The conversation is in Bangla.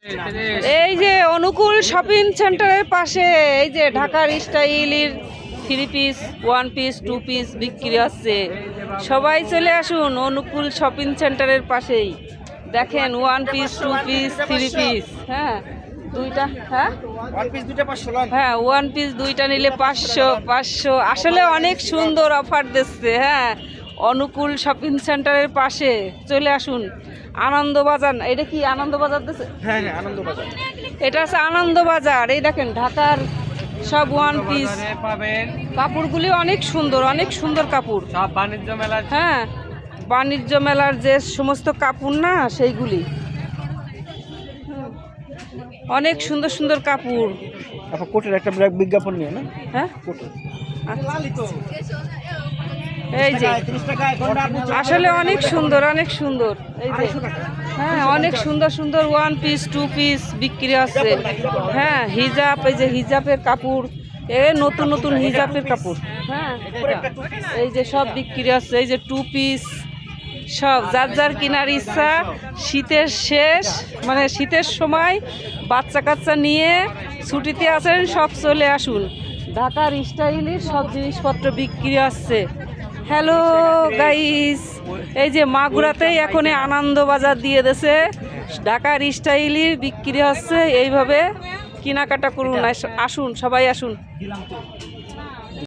এই যে অনুকূল শপিং সেন্টারের পাশে এই যে ঢাকার স্টাইলের 3 পিস 1 পিস 2 পিস বিক্রি হচ্ছে। সবাই চলে আসুন অনুকূল শপিং সেন্টারের পাশেই। দেখেন 1 পিস 2 পিস 3 পিস, হ্যাঁ দুইটা, হ্যাঁ 1 পিস দুইটা 500 হ্যাঁ 1 পিস দুইটা নিলে 500। আসলে অনেক সুন্দর অফার দিচ্ছে। হ্যাঁ অনুকূল শপিং সেন্টারের পাশে চলে আসুন। আনন্দবাজার, এটা কি আনন্দবাজার দিচ্ছে? হ্যাঁ হ্যাঁ আনন্দবাজার। এটা আছে আনন্দবাজার। এই দেখেন ঢাকার সব 1 পিস পাবেন। কাপড়গুলি অনেক সুন্দর, অনেক সুন্দর কাপড়। সব বাণিজ্য মেলা। হ্যাঁ বাণিজ্য মেলার যে সমস্ত কাপড় না সেইগুলি, অনেক সুন্দর সুন্দর কাপড়। আপনার কোটের একটা বিজ্ঞাপন নিয়ে না? হ্যাঁ কোটের এই যে আসলে অনেক সুন্দর, অনেক সুন্দর। এই যে হ্যাঁ অনেক সুন্দর সুন্দর 1 পিস 2 পিস বিক্রি আছে। হ্যাঁ হিজাব, এই যে হিজাবের কাপড়, নতুন নতুন হিজাবের কাপড়। হ্যাঁ এই যে সব বিক্রি আছে। এই যে 2 পিস সব যার যার কেনার ইচ্ছা। শীতের শেষ, মানে শীতের সময় বাচ্চা কাচ্চা নিয়ে ছুটিতে আছেন সব চলে আসুন। ঢাকার স্টাইলের সব জিনিসপত্র বিক্রি আছে। হ্যালো গাইস, এই যে মাগুরাতেই এখন আনন্দবাজার দিয়ে দেছে। ঢাকার স্টাইলের বিক্রি হচ্ছে। এইভাবে কেনাকাটা করুন, আসুন সবাই আসুন।